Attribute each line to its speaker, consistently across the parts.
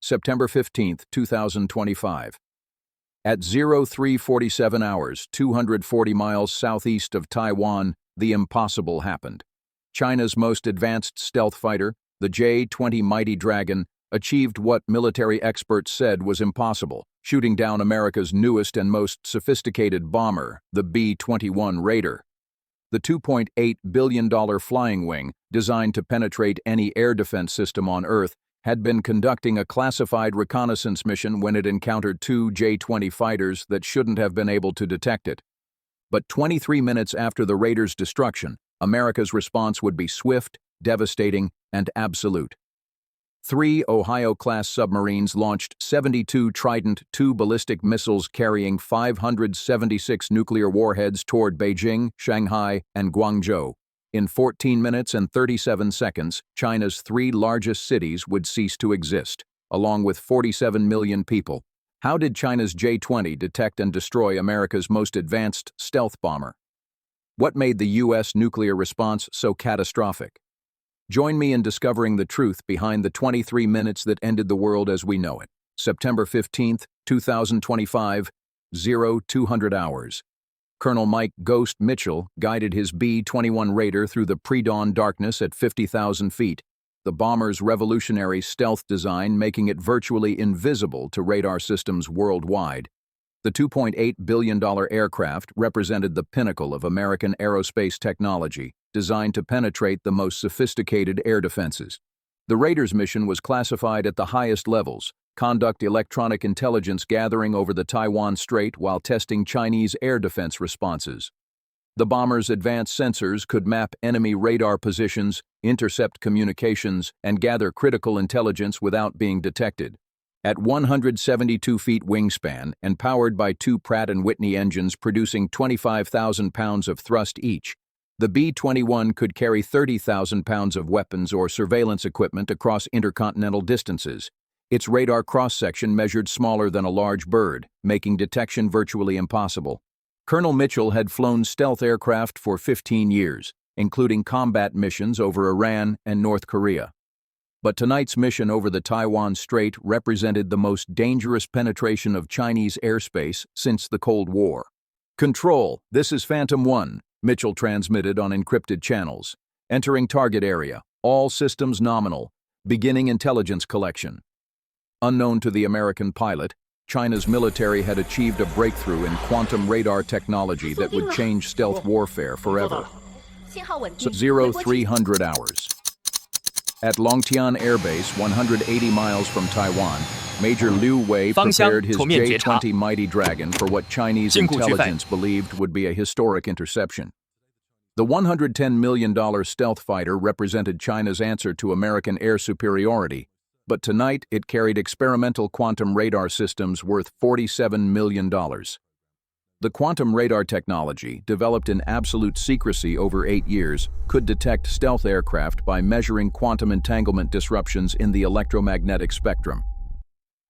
Speaker 1: September 15, 2025. At 0347 hours, 240 miles southeast of Taiwan, the impossible happened. China's most advanced stealth fighter, the J-20 Mighty Dragon, achieved what military experts said was impossible, shooting down America's newest and most sophisticated bomber, the B-21 Raider. The $2.8 billion flying wing, designed to penetrate any air defense system on Earth, had been conducting a classified reconnaissance mission when it encountered two J-20 fighters that shouldn't have been able to detect it. But 23 minutes after the Raider's destruction, America's response would be swift, devastating, and absolute. 3 Ohio-class submarines launched 72 Trident II ballistic missiles carrying 576 nuclear warheads toward Beijing, Shanghai, and Guangzhou. In 14 minutes and 37 seconds, China's 3 largest cities would cease to exist, along with 47 million people. How did China's J-20 detect and destroy America's most advanced stealth bomber? What made the U.S. nuclear response so catastrophic? Join me in discovering the truth behind the 23 minutes that ended the world as we know it. September 15, 2025, 0200 hours. Colonel Mike "Ghost" Mitchell guided his B-21 Raider through the pre-dawn darkness at 50,000 feet, the bomber's revolutionary stealth design making it virtually invisible to radar systems worldwide. The $2.8 billion aircraft represented the pinnacle of American aerospace technology, designed to penetrate the most sophisticated air defenses. The Raider's mission was classified at the highest levels, conduct electronic intelligence gathering over the Taiwan Strait while testing Chinese air defense responses. The bomber's advanced sensors could map enemy radar positions, intercept communications, and gather critical intelligence without being detected. At 172 feet wingspan and powered by 2 Pratt & Whitney engines producing 25,000 pounds of thrust each, the B-21 could carry 30,000 pounds of weapons or surveillance equipment across intercontinental distances. Its radar cross-section measured smaller than a large bird, making detection virtually impossible. Colonel Mitchell had flown stealth aircraft for 15 years, including combat missions over Iran and North Korea. But tonight's mission over the Taiwan Strait represented the most dangerous penetration of Chinese airspace since the Cold War. "Control, this is Phantom 1, Mitchell transmitted on encrypted channels. "Entering target area, all systems nominal, beginning intelligence collection." Unknown to the American pilot, China's military had achieved a breakthrough in quantum radar technology that would change stealth warfare forever. 0300 hours. At Longtian Air Base, 180 miles from Taiwan, Major Liu Wei prepared his J-20 Mighty Dragon for what Chinese intelligence believed would be a historic interception. The $110 million stealth fighter represented China's answer to American air superiority, but tonight it carried experimental quantum radar systems worth $47 million. The quantum radar technology, developed in absolute secrecy over 8 years, could detect stealth aircraft by measuring quantum entanglement disruptions in the electromagnetic spectrum.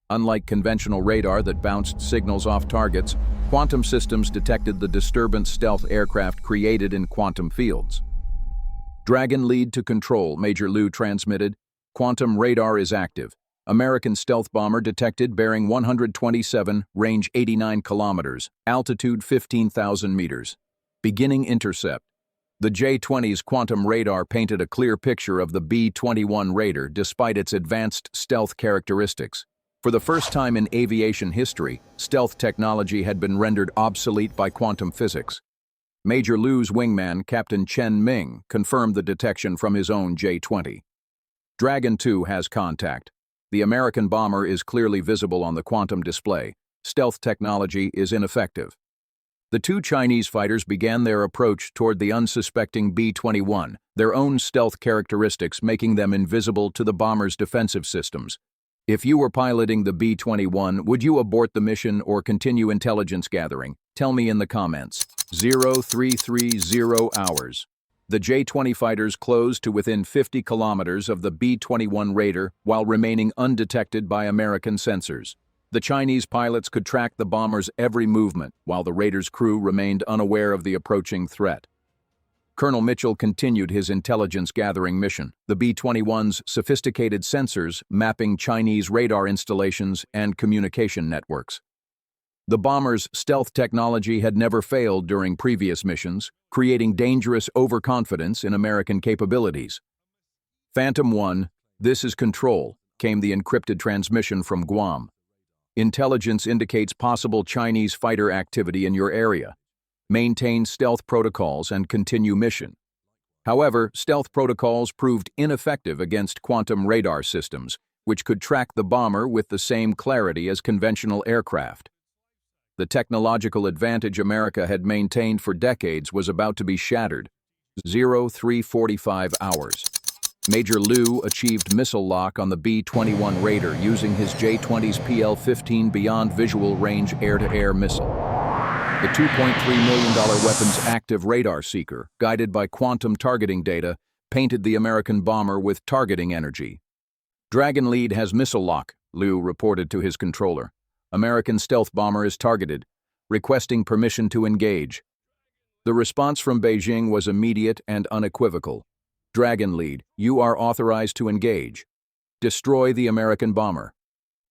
Speaker 1: Unlike conventional radar that bounced signals off targets, quantum systems detected the disturbance stealth aircraft created in quantum fields. "Dragon lead to control," Major Liu transmitted. "Quantum radar is active. American stealth bomber detected bearing 127, range 89 kilometers, altitude 15,000 meters. Beginning intercept." The J-20's quantum radar painted a clear picture of the B-21 Raider despite its advanced stealth characteristics. For the first time in aviation history, stealth technology had been rendered obsolete by quantum physics. Major Liu's wingman, Captain Chen Ming, confirmed the detection from his own J-20. "Dragon 2 has contact. The American bomber is clearly visible on the quantum display. Stealth technology is ineffective." The two Chinese fighters began their approach toward the unsuspecting B-21, their own stealth characteristics making them invisible to the bomber's defensive systems. If you were piloting the B-21, would you abort the mission or continue intelligence gathering? Tell me in the comments. 0330 hours. The J-20 fighters closed to within 50 kilometers of the B-21 Raider while remaining undetected by American sensors. The Chinese pilots could track the bomber's every movement, while the Raider's crew remained unaware of the approaching threat. Colonel Mitchell continued his intelligence-gathering mission, the B-21's sophisticated sensors mapping Chinese radar installations and communication networks. The bomber's stealth technology had never failed during previous missions, creating dangerous overconfidence in American capabilities. Phantom 1, this is Control, came the encrypted transmission from Guam. Intelligence indicates possible Chinese fighter activity in your area. Maintain stealth protocols and continue mission. However, stealth protocols proved ineffective against quantum radar systems, which could track the bomber with the same clarity as conventional aircraft. The technological advantage America had maintained for decades was about to be shattered. 0345 hours. Major Liu achieved missile lock on the B-21 Raider using his J-20's PL-15 Beyond Visual Range air-to-air missile. The $2.3 million weapon's active radar seeker, guided by quantum targeting data, painted the American bomber with targeting energy. Dragon lead has missile lock, Liu reported to his controller. American stealth bomber is targeted, requesting permission to engage. The response from Beijing was immediate and unequivocal. Dragon lead, you are authorized to engage. Destroy the American bomber.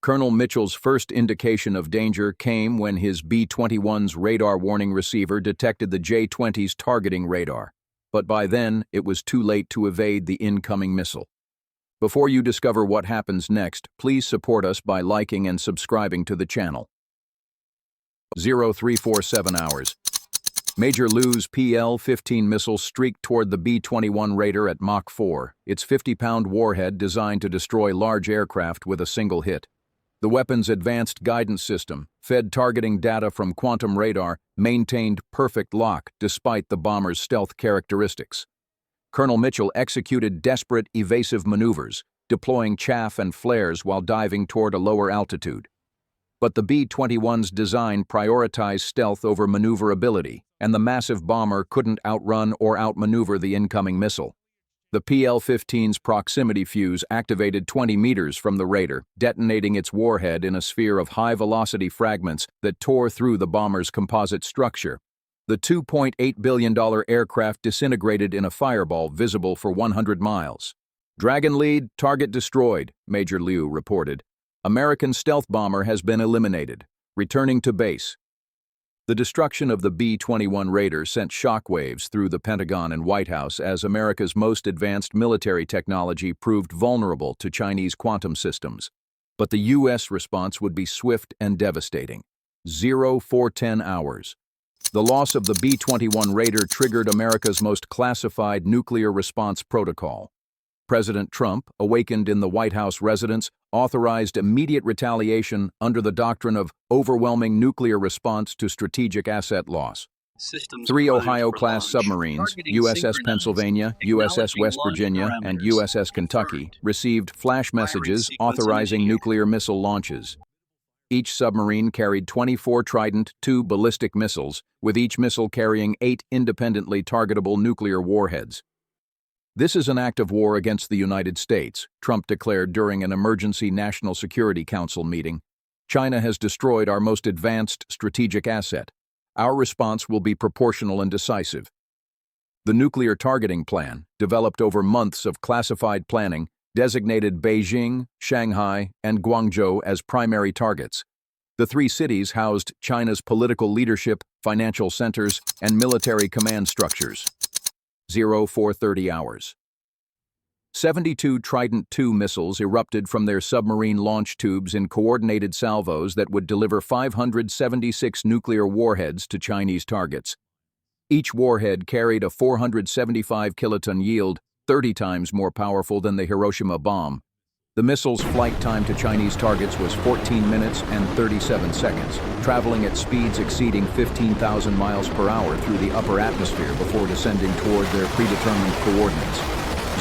Speaker 1: Colonel Mitchell's first indication of danger came when his B-21's radar warning receiver detected the J-20's targeting radar. But by then, it was too late to evade the incoming missile. Before you discover what happens next, please support us by liking and subscribing to the channel. 0347 hours. Major Liu's PL-15 missile streaked toward the B-21 Raider at Mach 4, its 50-pound warhead designed to destroy large aircraft with a single hit. The weapon's advanced guidance system, fed targeting data from quantum radar, maintained perfect lock despite the bomber's stealth characteristics. Colonel Mitchell executed desperate evasive maneuvers, deploying chaff and flares while diving toward a lower altitude. But the B-21's design prioritized stealth over maneuverability, and the massive bomber couldn't outrun or outmaneuver the incoming missile. The PL-15's proximity fuse activated 20 meters from the Raider, detonating its warhead in a sphere of high-velocity fragments that tore through the bomber's composite structure. The $2.8 billion aircraft disintegrated in a fireball visible for 100 miles. Dragon lead, target destroyed, Major Liu reported. American stealth bomber has been eliminated. Returning to base. The destruction of the B-21 Raider sent shockwaves through the Pentagon and White House as America's most advanced military technology proved vulnerable to Chinese quantum systems. But the U.S. response would be swift and devastating. 0410 hours. The loss of the B-21 Raider triggered America's most classified nuclear response protocol. President Trump, awakened in the White House residence, authorized immediate retaliation under the doctrine of overwhelming nuclear response to strategic asset loss. 3 Ohio-class submarines, USS Pennsylvania, USS West Virginia, and USS Kentucky, received flash messages authorizing nuclear missile launches. Each submarine carried 24 Trident II ballistic missiles, with each missile carrying 8 independently targetable nuclear warheads. This is an act of war against the United States, Trump declared during an emergency National Security Council meeting. China has destroyed our most advanced strategic asset. Our response will be proportional and decisive. The nuclear targeting plan, developed over months of classified planning, designated Beijing, Shanghai, and Guangzhou as primary targets. The 3 cities housed China's political leadership, financial centers, and military command structures. 0430 hours. 72 Trident II missiles erupted from their submarine launch tubes in coordinated salvos that would deliver 576 nuclear warheads to Chinese targets. Each warhead carried a 475 kiloton yield, 30 times more powerful than the Hiroshima bomb. The missile's flight time to Chinese targets was 14 minutes and 37 seconds, traveling at speeds exceeding 15,000 miles per hour through the upper atmosphere before descending toward their predetermined coordinates.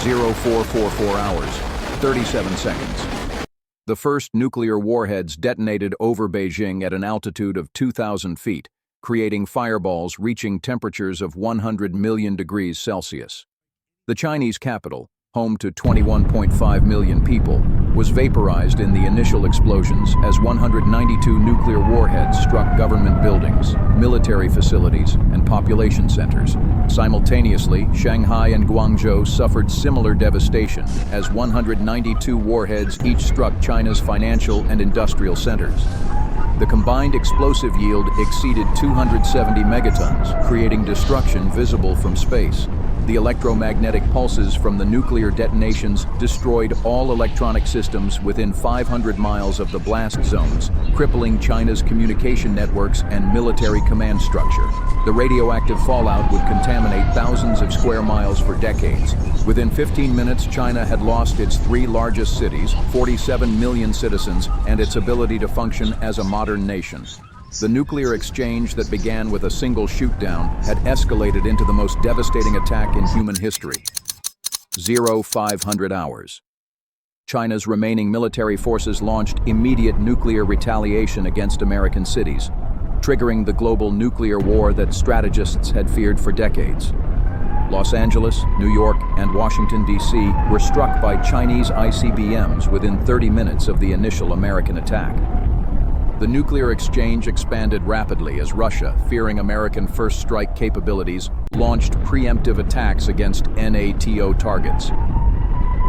Speaker 1: 0444 hours, 37 seconds. The first nuclear warheads detonated over Beijing at an altitude of 2,000 feet, creating fireballs reaching temperatures of 100 million degrees Celsius. The Chinese capital, home to 21.5 million people, was vaporized in the initial explosions as 192 nuclear warheads struck government buildings, military facilities, and population centers. Simultaneously, Shanghai and Guangzhou suffered similar devastation as 192 warheads each struck China's financial and industrial centers. The combined explosive yield exceeded 270 megatons, creating destruction visible from space. The electromagnetic pulses from the nuclear detonations destroyed all electronic systems within 500 miles of the blast zones, crippling China's communication networks and military command structure. The radioactive fallout would contaminate thousands of square miles for decades. Within 15 minutes, China had lost its three largest cities, 47 million citizens, and its ability to function as a modern nation. The nuclear exchange that began with a single shootdown had escalated into the most devastating attack in human history. 0500 hours. China's remaining military forces launched immediate nuclear retaliation against American cities, triggering the global nuclear war that strategists had feared for decades. Los Angeles, New York, and Washington, D.C. were struck by Chinese ICBMs within 30 minutes of the initial American attack. The nuclear exchange expanded rapidly as Russia, fearing American first strike capabilities, launched preemptive attacks against NATO targets.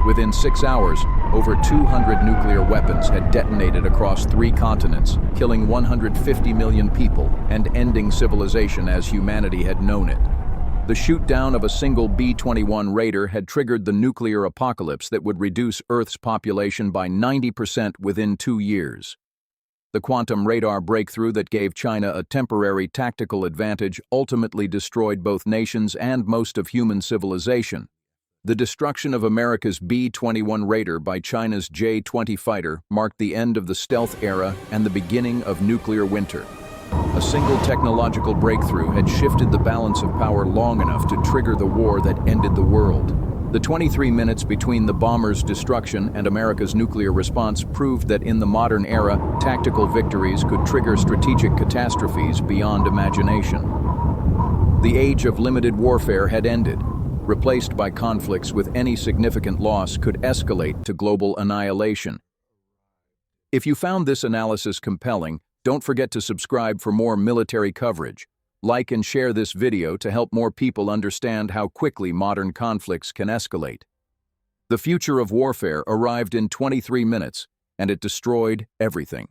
Speaker 1: Within 6 hours, over 200 nuclear weapons had detonated across 3 continents, killing 150 million people and ending civilization as humanity had known it. The shootdown of a single B-21 Raider had triggered the nuclear apocalypse that would reduce Earth's population by 90% within 2 years. The quantum radar breakthrough that gave China a temporary tactical advantage ultimately destroyed both nations and most of human civilization. The destruction of America's B-21 Raider by China's J-20 fighter marked the end of the stealth era and the beginning of nuclear winter. A single technological breakthrough had shifted the balance of power long enough to trigger the war that ended the world. The 23 minutes between the bomber's destruction and America's nuclear response proved that in the modern era, tactical victories could trigger strategic catastrophes beyond imagination. The age of limited warfare had ended. Replaced by conflicts with any significant loss could escalate to global annihilation. If you found this analysis compelling, don't forget to subscribe for more military coverage. Like and share this video to help more people understand how quickly modern conflicts can escalate. The future of warfare arrived in 23 minutes, and it destroyed everything.